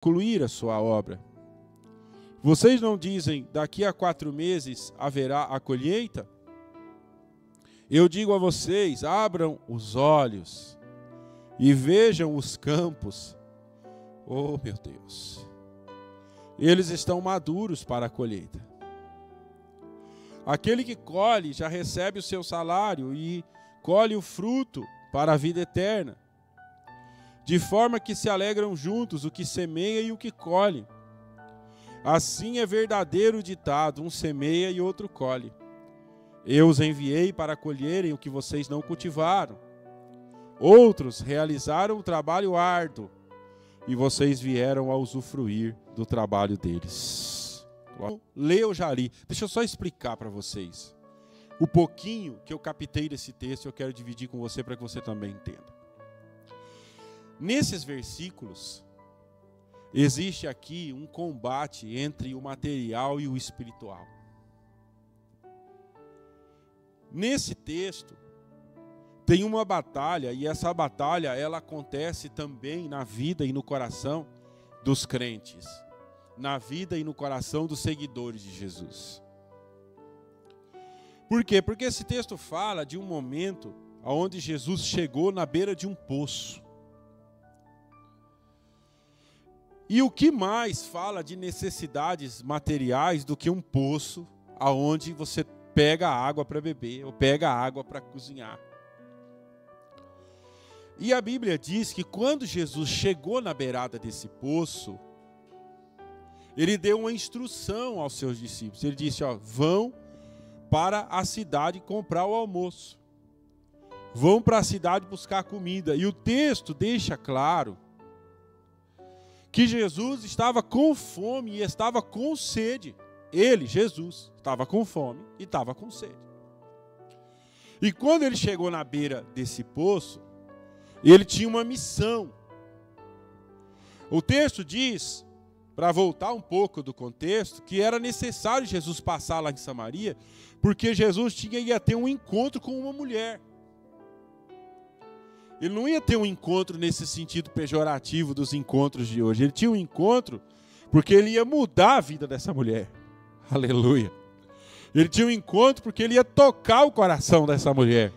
concluir a sua obra. Vocês não dizem, daqui a 4 meses haverá a colheita? Eu digo a vocês, abram os olhos e vejam os campos. Oh, meu Deus! Eles estão maduros para a colheita. Aquele que colhe já recebe o seu salário e colhe o fruto para a vida eterna. De forma que se alegram juntos o que semeia e o que colhe. Assim é verdadeiro o ditado, um semeia e outro colhe. Eu os enviei para colherem o que vocês não cultivaram. Outros realizaram o trabalho árduo e vocês vieram a usufruir do trabalho deles. Leu já ali. Deixa eu só explicar para vocês. O pouquinho que eu captei desse texto eu quero dividir com você para que você também entenda. Nesses versículos, existe aqui um combate entre o material e o espiritual. Nesse texto, tem uma batalha, e essa batalha ela acontece também na vida e no coração dos crentes, na vida e no coração dos seguidores de Jesus. Por quê? Porque esse texto fala de um momento onde Jesus chegou na beira de um poço. E o que mais fala de necessidades materiais do que um poço aonde você pega água para beber ou pega água para cozinhar? E a Bíblia diz que quando Jesus chegou na beirada desse poço, ele deu uma instrução aos seus discípulos. Ele disse, vão para a cidade comprar o almoço. Vão para a cidade buscar comida. E o texto deixa claro que Jesus estava com fome e estava com sede. Ele, Jesus, estava com fome e estava com sede. E quando ele chegou na beira desse poço, ele tinha uma missão. O texto diz, para voltar um pouco do contexto, que era necessário Jesus passar lá em Samaria, porque Jesus ia ter um encontro com uma mulher. Ele não ia ter um encontro nesse sentido pejorativo dos encontros de hoje. Ele tinha um encontro porque ele ia mudar a vida dessa mulher. Aleluia. Ele tinha um encontro porque ele ia tocar o coração dessa mulher.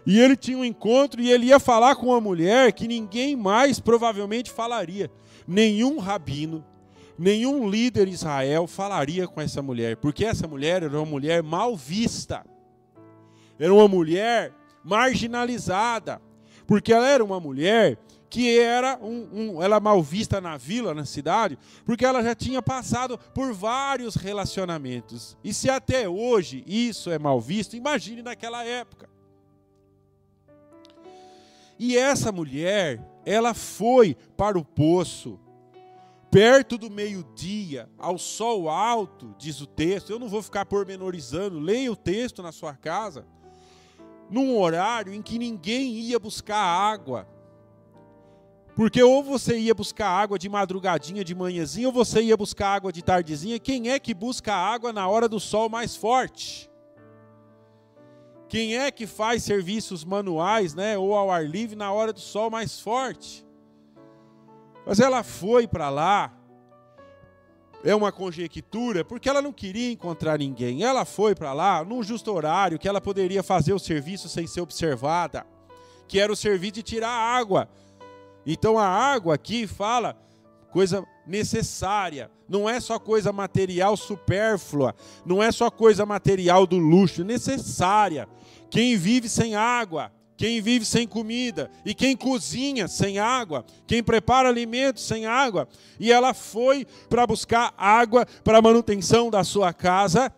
E ele tinha um encontro e ele ia falar com uma mulher que ninguém mais provavelmente falaria. Nenhum rabino, nenhum líder em Israel falaria com essa mulher. Porque essa mulher era uma mulher mal vista. Era uma mulher marginalizada. Porque ela era uma mulher que era ela mal vista na vila, na cidade, porque ela já tinha passado por vários relacionamentos. E se até hoje isso é mal visto, imagine naquela época. E essa mulher, ela foi para o poço, perto do meio-dia, ao sol alto, diz o texto. Eu não vou ficar pormenorizando, leia o texto na sua casa. Num horário em que ninguém ia buscar água. Porque ou você ia buscar água de madrugadinha, de manhãzinha, ou você ia buscar água de tardezinha. Quem é que busca água na hora do sol mais forte? Quem é que faz serviços manuais, ou ao ar livre na hora do sol mais forte? Mas ela foi para lá, é uma conjectura, porque ela não queria encontrar ninguém. Ela foi para lá num justo horário que ela poderia fazer o serviço sem ser observada, que era o serviço de tirar água. Então a água aqui fala coisa necessária, não é só coisa material supérflua, não é só coisa material do luxo, necessária. Quem vive sem água, quem vive sem comida, e quem cozinha sem água, quem prepara alimentos sem água. E ela foi para buscar água para a manutenção da sua casa.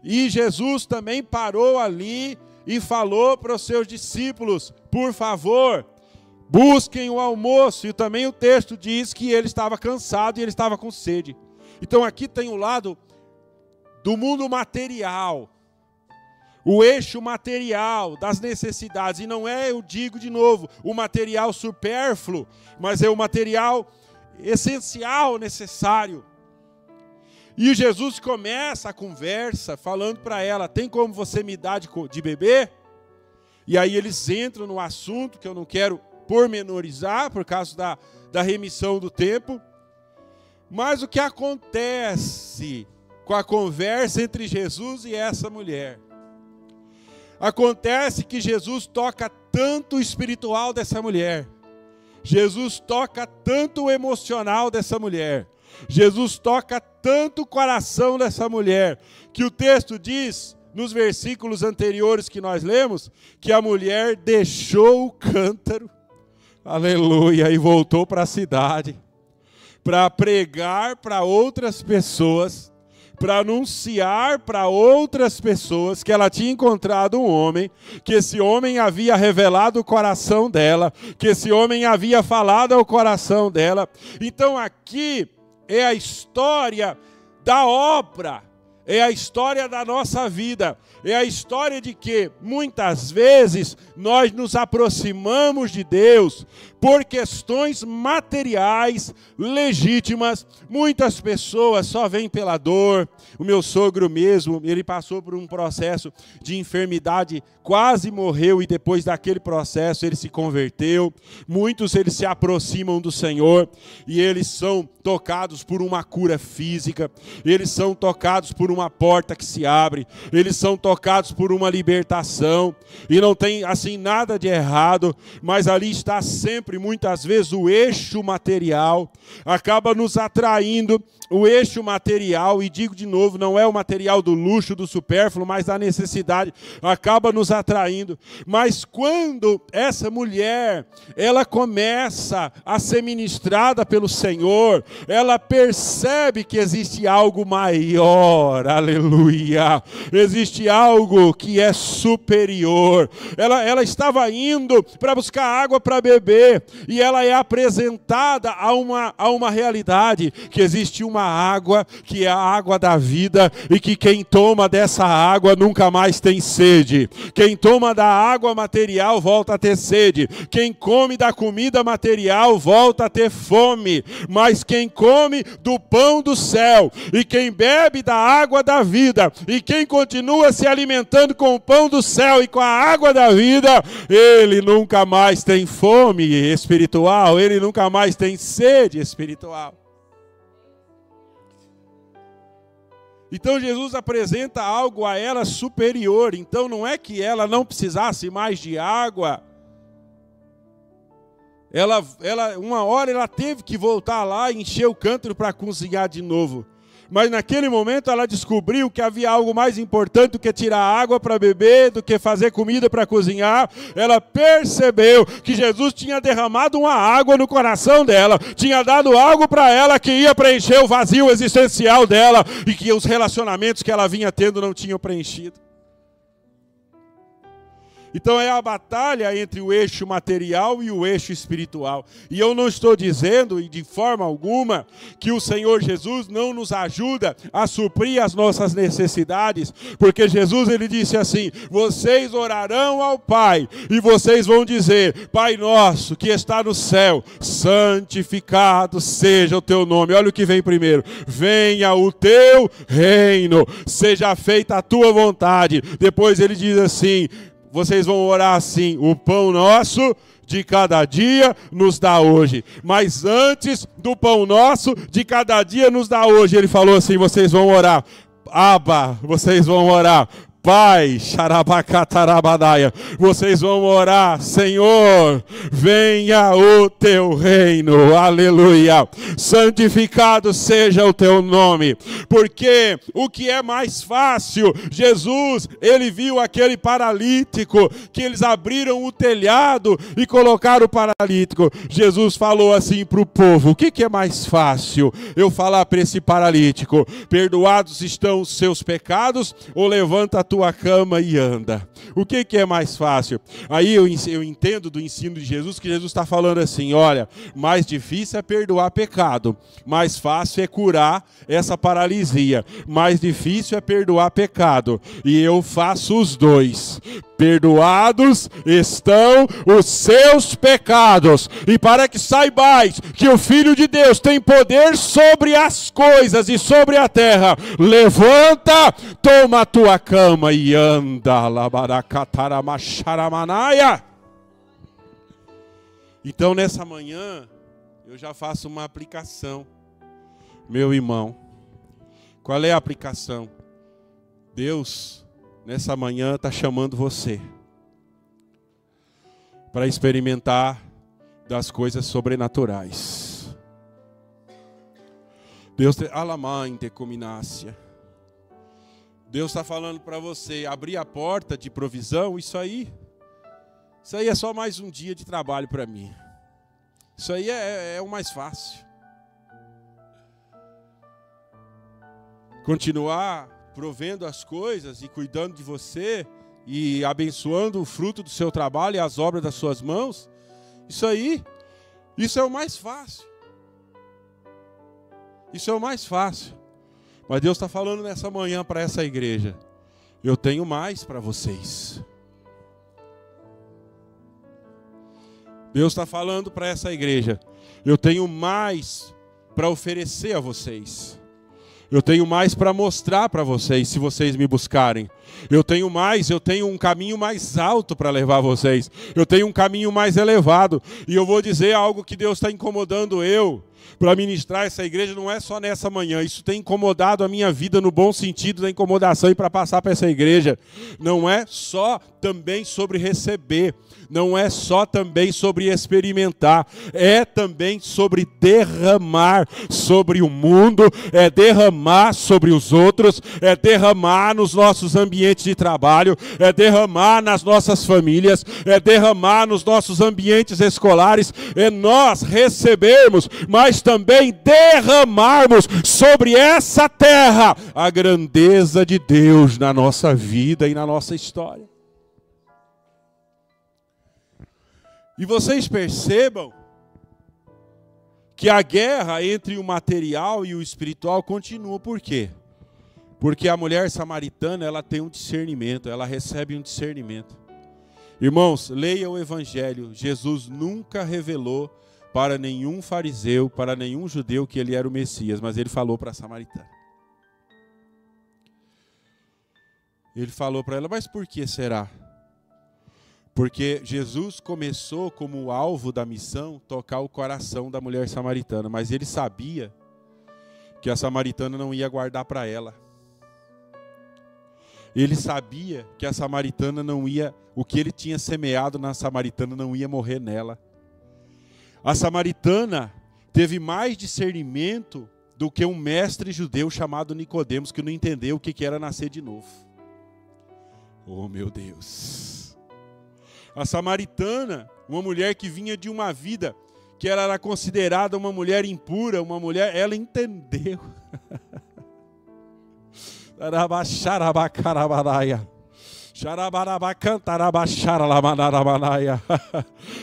E Jesus também parou ali e falou para os seus discípulos, por favor, busquem o almoço. E também o texto diz que ele estava cansado e ele estava com sede. Então aqui tem o lado do mundo material, o eixo material das necessidades. E não é, eu digo de novo, o material supérfluo, mas é o material essencial, necessário. E Jesus começa a conversa falando para ela, tem como você me dar de beber? E aí eles entram no assunto que eu não quero pormenorizar por causa da remissão do tempo. Mas o que acontece com a conversa entre Jesus e essa mulher? Acontece que Jesus toca tanto o espiritual dessa mulher. Jesus toca tanto o emocional dessa mulher. Jesus toca tanto o coração dessa mulher, que o texto diz, nos versículos anteriores que nós lemos, que a mulher deixou o cântaro, aleluia, e voltou para a cidade, para pregar para outras pessoas, para anunciar para outras pessoas que ela tinha encontrado um homem, que esse homem havia revelado o coração dela, que esse homem havia falado ao coração dela. Então aqui é a história da obra, é a história da nossa vida, é a história de que muitas vezes nós nos aproximamos de Deus por questões materiais legítimas. Muitas pessoas só vêm pela dor. O meu sogro mesmo, ele passou por um processo de enfermidade, quase morreu, e depois daquele processo ele se converteu. Muitos eles se aproximam do Senhor e eles são tocados por uma cura física, eles são tocados por uma porta que se abre, eles são tocados por uma libertação, e não tem assim nada de errado, mas ali está sempre, muitas vezes, o eixo material, acaba nos atraindo, o eixo material, e digo de novo, não é o material do luxo, do supérfluo, mas da necessidade, acaba nos atraindo. Mas quando essa mulher, ela começa a ser ministrada pelo Senhor, ela percebe que existe algo maior, aleluia, existe algo que é superior. Ela estava indo para buscar água para beber, e ela é apresentada a uma realidade, que existe uma água, que é a água da vida, e que quem toma dessa água nunca mais tem sede. Quem toma da água material volta a ter sede. Quem come da comida material volta a ter fome. Mas quem come do pão do céu, e quem bebe da água da vida, e quem continua se alimentando com o pão do céu e com a água da vida, ele nunca mais tem fome espiritual, ele nunca mais tem sede espiritual. Então Jesus apresenta algo a ela superior. Então não é que ela não precisasse mais de água. Uma hora ela teve que voltar lá e encher o cântaro para cozinhar de novo. Mas naquele momento ela descobriu que havia algo mais importante do que tirar água para beber, do que fazer comida para cozinhar. Ela percebeu que Jesus tinha derramado uma água no coração dela, tinha dado algo para ela que ia preencher o vazio existencial dela, e que os relacionamentos que ela vinha tendo não tinham preenchido. Então é a batalha entre o eixo material e o eixo espiritual. E eu não estou dizendo, e de forma alguma, que o Senhor Jesus não nos ajuda a suprir as nossas necessidades, porque Jesus, ele disse assim: vocês orarão ao Pai, e vocês vão dizer: Pai nosso que está no céu, santificado seja o teu nome. Olha o que vem primeiro: venha o teu reino, seja feita a tua vontade. Depois ele diz assim: vocês vão orar assim: o pão nosso de cada dia nos dá hoje. Mas antes do pão nosso de cada dia nos dá hoje, ele falou assim: vocês vão orar, Abba, vocês vão orar, Pai, xarabacatarabadaia, vocês vão orar: Senhor, venha o teu reino, aleluia, santificado seja o teu nome. Porque o que é mais fácil, Jesus, ele viu aquele paralítico, que eles abriram o telhado e colocaram o paralítico. Jesus falou assim para o povo: o que é mais fácil? Eu falar para esse paralítico: perdoados estão os seus pecados, ou levanta a tua cama e anda? O que é mais fácil? Aí eu entendo do ensino de Jesus que Jesus está falando assim: olha, mais difícil é perdoar pecado, mais fácil é curar essa paralisia, mais difícil é perdoar pecado, e eu faço os dois. Perdoados estão os seus pecados, e para que saibais que o Filho de Deus tem poder sobre as coisas e sobre a terra, levanta, toma a tua cama e anda. Então nessa manhã eu já faço uma aplicação. Meu irmão, qual é a aplicação? Deus, nessa manhã, está chamando você para experimentar das coisas sobrenaturais. Deus está falando para você abrir a porta de provisão. Isso aí é só mais um dia de trabalho para mim. Isso aí é o mais fácil. Continuar provendo as coisas e cuidando de você e abençoando o fruto do seu trabalho e as obras das suas mãos, isso é o mais fácil. Isso é o mais fácil. Mas Deus está falando nessa manhã para essa igreja: eu tenho mais para vocês. Deus está falando para essa igreja: eu tenho mais para oferecer a vocês. Eu tenho mais para mostrar para vocês, se vocês me buscarem. Eu tenho um caminho mais alto para levar vocês. Eu tenho um caminho mais elevado. E eu vou dizer algo que Deus está incomodando eu para ministrar essa igreja, não é só nessa manhã. Isso tem incomodado a minha vida no bom sentido da incomodação e para passar para essa igreja. Não é só também sobre receber. Não é só também sobre experimentar. É também sobre derramar sobre o mundo. É derramar sobre os outros. É derramar nos nossos ambientes de trabalho. É derramar nas nossas famílias. É derramar nos nossos ambientes escolares. É nós recebermos, mas também derramarmos sobre essa terra a grandeza de Deus na nossa vida e na nossa história. E vocês percebam que a guerra entre o material e o espiritual continua. Por quê? Porque a mulher samaritana, ela tem um discernimento, ela recebe um discernimento. Irmãos, leia o Evangelho. Jesus nunca revelou para nenhum fariseu, para nenhum judeu que ele era o Messias, mas ele falou para a samaritana. Ele falou para ela: mas por que será? Porque Jesus começou como alvo da missão tocar o coração da mulher samaritana, mas ele sabia que a samaritana não ia guardar para ela. Ele sabia que a samaritana não ia, o que ele tinha semeado na samaritana não ia morrer nela. A samaritana teve mais discernimento do que um mestre judeu chamado Nicodemos, que não entendeu o que era nascer de novo. Oh, meu Deus! A samaritana, uma mulher que vinha de uma vida que ela era considerada uma mulher impura, uma mulher, ela entendeu.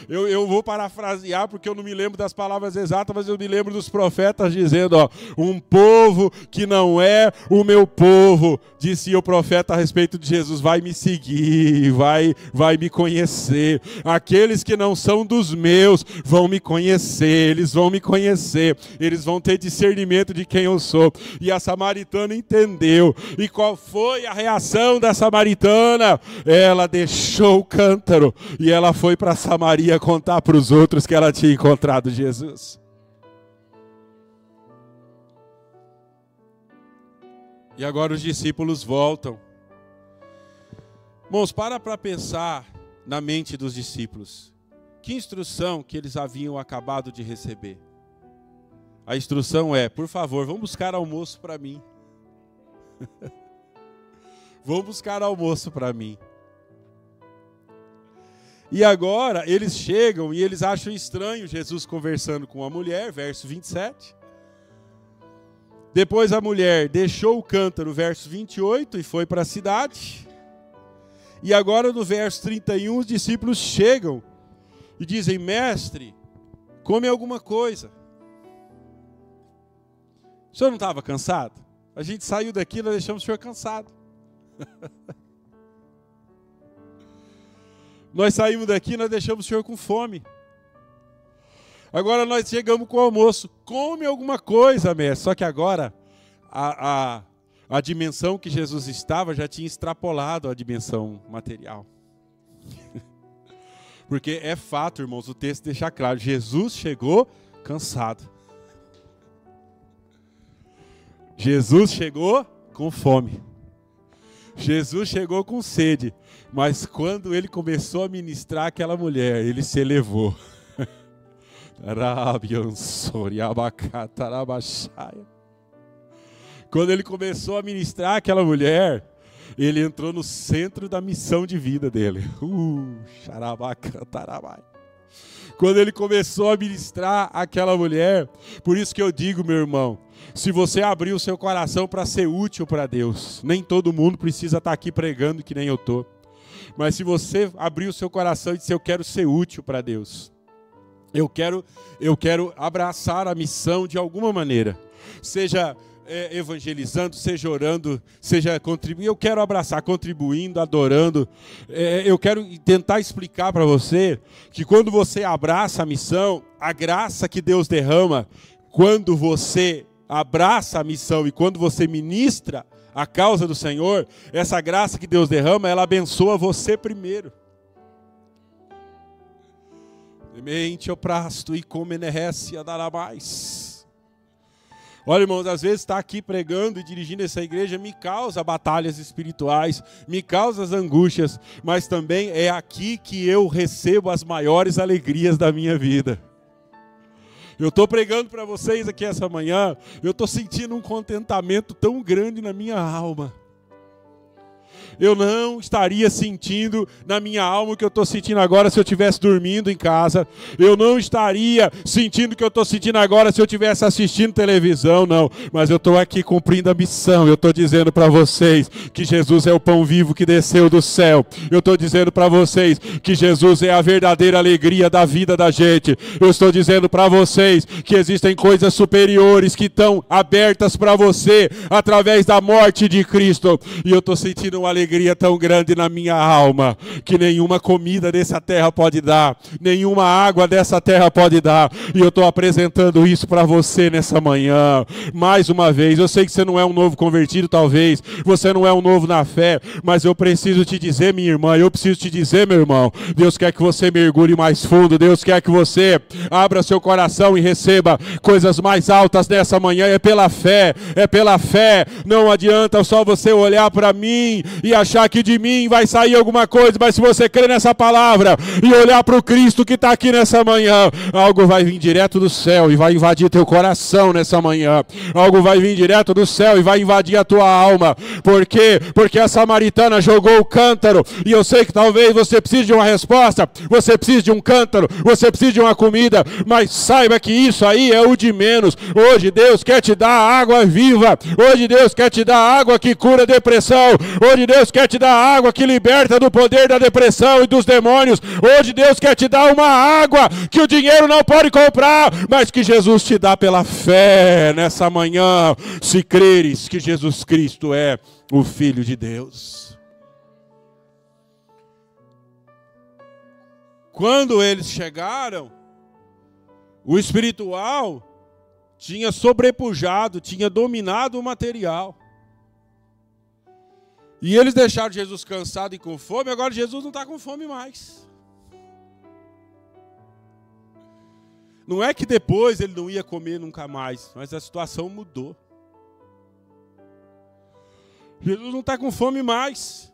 Eu vou parafrasear porque eu não me lembro das palavras exatas, mas eu me lembro dos profetas dizendo, um povo que não é o meu povo, disse o profeta a respeito de Jesus, vai me seguir, vai me conhecer. Aqueles que não são dos meus vão me conhecer, eles vão me conhecer, eles vão ter discernimento de quem eu sou. E a samaritana entendeu. E qual foi a reação da samaritana? Ela deixou o cântaro e ela foi para Samaria contar para os outros que ela tinha encontrado Jesus. E agora os discípulos voltam. Irmãos, para pensar na mente dos discípulos. Que instrução que eles haviam acabado de receber? A instrução é, por favor, vão buscar almoço para mim. Vão buscar almoço para mim. E agora eles chegam e eles acham estranho Jesus conversando com a mulher, verso 27. Depois a mulher deixou o cântaro, verso 28, e foi para a cidade. E agora no verso 31 os discípulos chegam e dizem, mestre, come alguma coisa. O senhor não estava cansado? A gente saiu daqui e nós deixamos o senhor cansado. Nós saímos daqui e nós deixamos o senhor com fome. Agora nós chegamos com o almoço. Come alguma coisa, mestre. Só que agora a dimensão que Jesus estava já tinha extrapolado a dimensão material. Porque é fato, irmãos, o texto deixa claro. Jesus chegou cansado. Jesus chegou com fome. Jesus chegou com sede. Mas quando ele começou a ministrar aquela mulher, ele se elevou. Quando ele começou a ministrar aquela mulher, ele entrou no centro da missão de vida dele. Quando ele começou a ministrar aquela mulher, por isso que eu digo, meu irmão, se você abrir o seu coração para ser útil para Deus, nem todo mundo precisa estar aqui pregando que nem eu estou, mas se você abrir o seu coração e dizer, eu quero ser útil para Deus, eu quero abraçar a missão de alguma maneira, seja evangelizando, seja orando, seja contribuindo, eu quero abraçar, contribuindo, adorando, eu quero tentar explicar para você que quando você abraça a missão, a graça que Deus derrama, quando você abraça a missão e quando você ministra a causa do Senhor, essa graça que Deus derrama, ela abençoa você primeiro. Mente o prasto e come nerece a dará mais. Olha, irmãos, às vezes estar aqui pregando e dirigindo essa igreja me causa batalhas espirituais, me causa as angústias, mas também é aqui que eu recebo as maiores alegrias da minha vida. Eu estou pregando para vocês aqui essa manhã, eu estou sentindo um contentamento tão grande na minha alma. Eu não estaria sentindo na minha alma o que eu estou sentindo agora se eu estivesse dormindo em casa. Eu não estaria sentindo o que eu estou sentindo agora se eu estivesse assistindo televisão, não. Mas eu estou aqui cumprindo a missão. Eu estou dizendo para vocês que Jesus é o pão vivo que desceu do céu. Eu estou dizendo para vocês que Jesus é a verdadeira alegria da vida da gente. Eu estou dizendo para vocês que existem coisas superiores que estão abertas para você através da morte de Cristo. E eu estou sentindo uma alegria tão grande na minha alma, que nenhuma comida dessa terra pode dar, nenhuma água dessa terra pode dar, e eu estou apresentando isso para você nessa manhã, mais uma vez. Eu sei que você não é um novo convertido, talvez, você não é um novo na fé, mas eu preciso te dizer, minha irmã, eu preciso te dizer, meu irmão, Deus quer que você mergulhe mais fundo, Deus quer que você abra seu coração e receba coisas mais altas nessa manhã. É pela fé, não adianta só você olhar para mim e achar que de mim vai sair alguma coisa, mas se você crer nessa palavra e olhar para o Cristo que está aqui nessa manhã, algo vai vir direto do céu e vai invadir teu coração nessa manhã, algo vai vir direto do céu e vai invadir a tua alma. Por quê? Porque a samaritana jogou o cântaro, e eu sei que talvez você precise de uma resposta, você precisa de um cântaro, você precisa de uma comida, mas saiba que isso aí é o de menos. Hoje Deus quer te dar água viva, hoje Deus quer te dar água que cura a depressão, hoje Deus quer te dar água que liberta do poder da depressão e dos demônios. Hoje Deus quer te dar uma água que o dinheiro não pode comprar, mas que Jesus te dá pela fé nessa manhã, se creres que Jesus Cristo é o Filho de Deus. Quando eles chegaram, o espiritual tinha sobrepujado, tinha dominado o material. E eles deixaram Jesus cansado e com fome, agora Jesus não está com fome mais. Não é que depois ele não ia comer nunca mais, mas a situação mudou. Jesus não está com fome mais.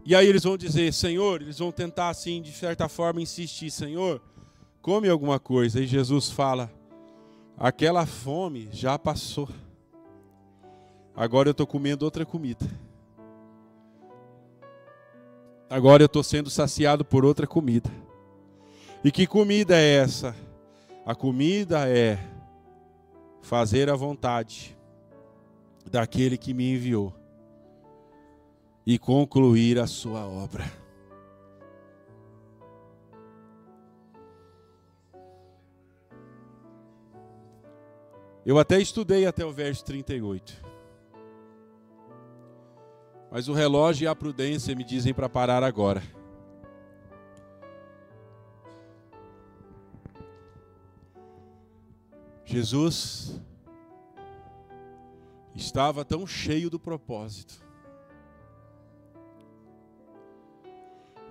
E aí eles vão dizer, Senhor, eles vão tentar assim, de certa forma, insistir, Senhor, come alguma coisa. E Jesus fala, aquela fome já passou. Agora eu estou comendo outra comida. Agora eu estou sendo saciado por outra comida. E que comida é essa? A comida é fazer a vontade daquele que me enviou e concluir a sua obra. Eu até estudei até o verso 38. Mas o relógio e a prudência me dizem para parar agora. Jesus estava tão cheio do propósito.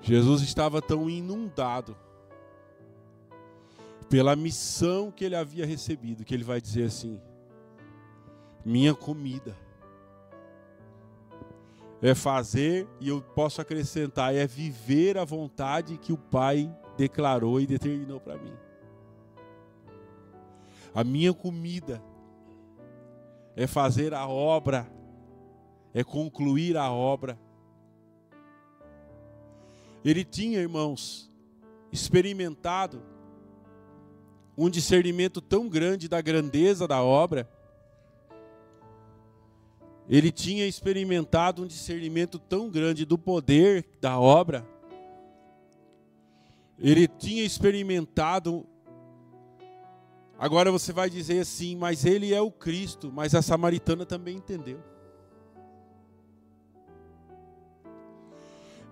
Jesus estava tão inundado pela missão que ele havia recebido, que ele vai dizer assim, Minha comida é fazer, e eu posso acrescentar, é viver a vontade que o Pai declarou e determinou para mim. A minha comida é fazer a obra, é concluir a obra. Ele tinha, irmãos, experimentado um discernimento tão grande da grandeza da obra. Ele tinha experimentado um discernimento tão grande do poder da obra. Ele tinha experimentado. Agora você vai dizer assim, mas ele é o Cristo, mas a samaritana também entendeu.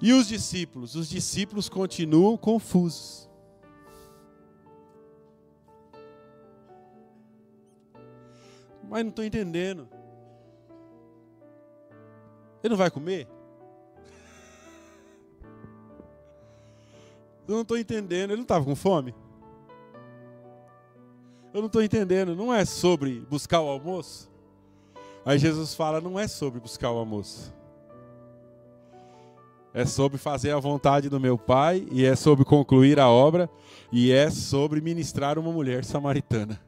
E os discípulos? Os discípulos continuam confusos. Mas não estou entendendo. Ele não vai comer? Eu não estou entendendo. Ele não estava com fome? Eu não estou entendendo. Não é sobre buscar o almoço? Aí Jesus fala, não é sobre buscar o almoço. É sobre fazer a vontade do meu Pai, e é sobre concluir a obra, e é sobre ministrar uma mulher samaritana.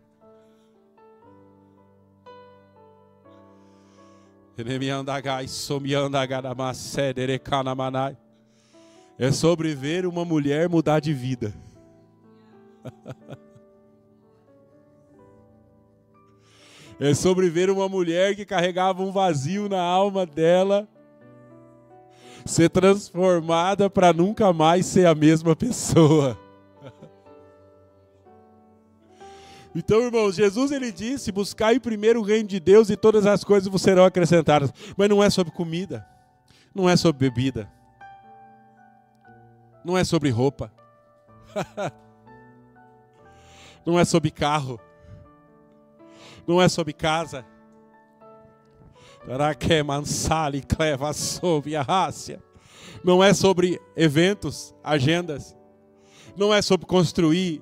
É sobre ver uma mulher mudar de vida. É sobre ver uma mulher que carregava um vazio na alma dela ser transformada para nunca mais ser a mesma pessoa. Então, irmãos, Jesus ele disse, buscai primeiro o reino de Deus e todas as coisas vos serão acrescentadas. Mas não é sobre comida, não é sobre bebida, não é sobre roupa, não é sobre carro, não é sobre casa. Não é sobre eventos, agendas, não é sobre construir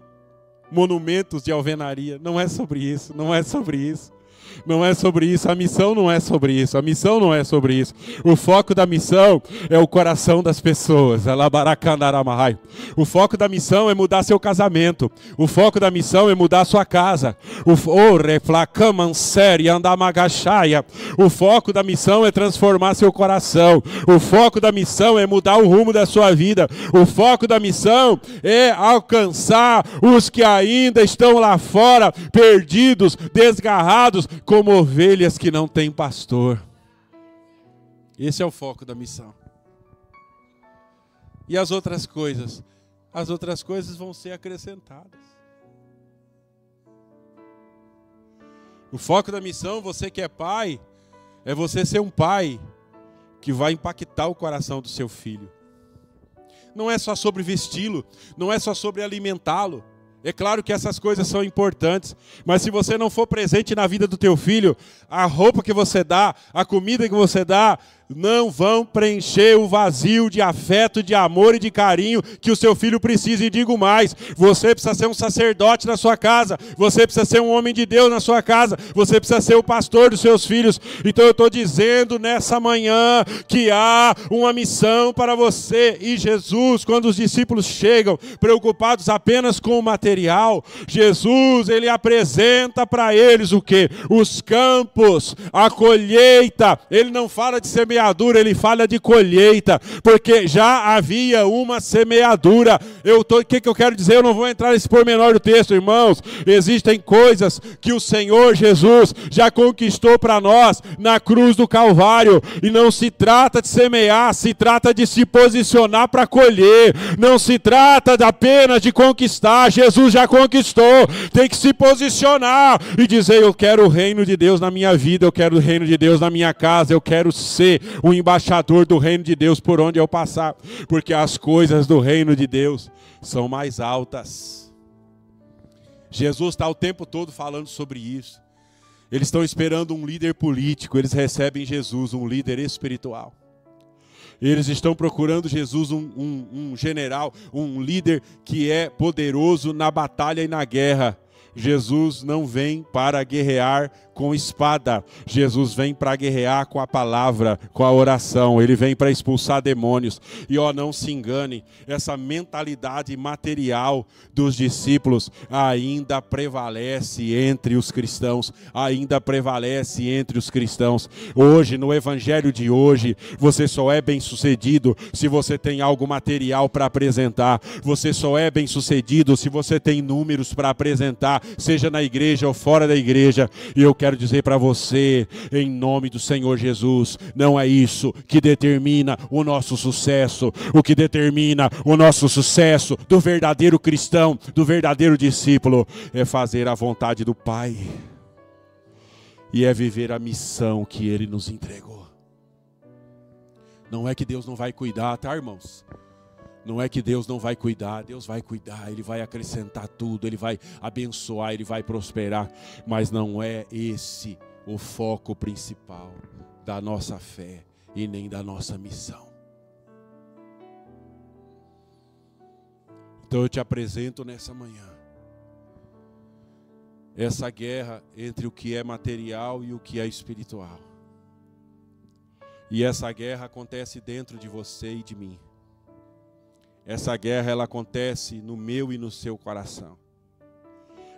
monumentos de alvenaria, não é sobre isso, não é sobre isso. Não é sobre isso, a missão não é sobre isso, a missão não é sobre isso. O foco da missão é o coração das pessoas. O foco da missão é mudar seu casamento. O foco da missão é mudar sua casa. O foco da missão é transformar seu coração. O foco da missão é mudar o rumo da sua vida. O foco da missão é alcançar os que ainda estão lá fora, perdidos, desgarrados, como ovelhas que não têm pastor. Esse é o foco da missão. E as outras coisas? As outras coisas vão ser acrescentadas. O foco da missão, você que é pai, é você ser um pai que vai impactar o coração do seu filho. Não é só sobre vesti-lo, não é só sobre alimentá-lo. É claro que essas coisas são importantes, mas se você não for presente na vida do teu filho, a roupa que você dá, a comida que você dá, não vão preencher o vazio de afeto, de amor e de carinho que o seu filho precisa. E digo mais, você precisa ser um sacerdote na sua casa, você precisa ser um homem de Deus na sua casa, você precisa ser o pastor dos seus filhos. Então eu estou dizendo nessa manhã que há uma missão para você. E Jesus, quando os discípulos chegam preocupados apenas com o material, Jesus, ele apresenta para eles o quê? Os campos, a colheita. Ele não fala de semeadura, ele fala de colheita, porque já havia uma semeadura. O que eu quero dizer? Eu não vou entrar nesse pormenor do texto, irmãos. Existem coisas que o Senhor Jesus já conquistou para nós na cruz do Calvário, e não se trata de semear, se trata de se posicionar para colher. Não se trata apenas de conquistar, Jesus já conquistou. Tem que se posicionar e dizer: eu quero o reino de Deus na minha vida, eu quero o reino de Deus na minha casa, eu quero ser o embaixador do reino de Deus por onde eu passar, porque as coisas do reino de Deus são mais altas. Jesus está o tempo todo falando sobre isso. Eles estão esperando um líder político, eles recebem Jesus, um líder espiritual. Eles estão procurando Jesus, um general, um líder que é poderoso na batalha e na guerra. Jesus não vem para guerrear com espada. Jesus vem para guerrear com a palavra, com a oração. Ele vem para expulsar demônios. E não se engane, essa mentalidade material dos discípulos ainda prevalece entre os cristãos. Ainda prevalece entre os cristãos. Hoje, no evangelho de hoje, você só é bem-sucedido se você tem algo material para apresentar. Você só é bem-sucedido se você tem números para apresentar, seja na igreja ou fora da igreja. E eu quero dizer para você, em nome do Senhor Jesus, não é isso que determina o nosso sucesso. O que determina o nosso sucesso do verdadeiro cristão, do verdadeiro discípulo, é fazer a vontade do Pai. E é viver a missão que Ele nos entregou. Não é que Deus não vai cuidar, tá, irmãos? Não é que Deus não vai cuidar, Deus vai cuidar, Ele vai acrescentar tudo, Ele vai abençoar, Ele vai prosperar. Mas não é esse o foco principal da nossa fé e nem da nossa missão. Então eu te apresento nessa manhã essa guerra entre o que é material e o que é espiritual. E essa guerra acontece dentro de você e de mim. Essa guerra, ela acontece no meu e no seu coração.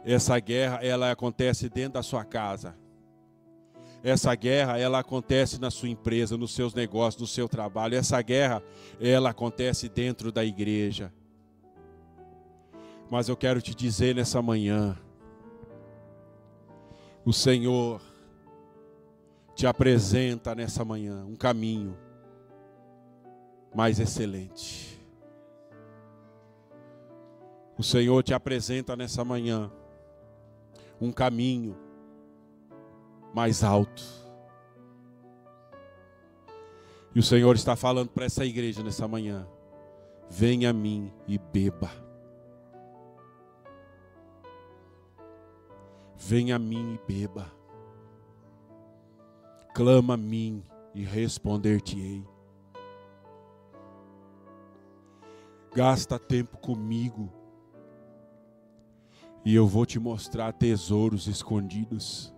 Essa guerra, ela acontece dentro da sua casa. Essa guerra, ela acontece na sua empresa, nos seus negócios, no seu trabalho. Essa guerra, ela acontece dentro da igreja. Mas eu quero te dizer nessa manhã, o Senhor te apresenta nessa manhã um caminho mais excelente. O Senhor te apresenta nessa manhã um caminho mais alto. E o Senhor está falando para essa igreja nessa manhã: venha a mim e beba. Venha a mim e beba. Clama a mim e responder-te-ei. Gasta tempo comigo e eu vou te mostrar tesouros escondidos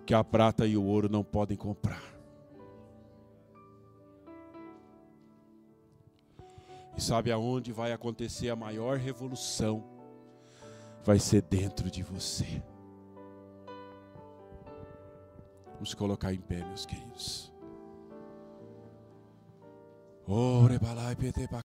que a prata e o ouro não podem comprar. E sabe aonde vai acontecer a maior revolução? Vai ser dentro de você. Vamos colocar em pé, meus queridos.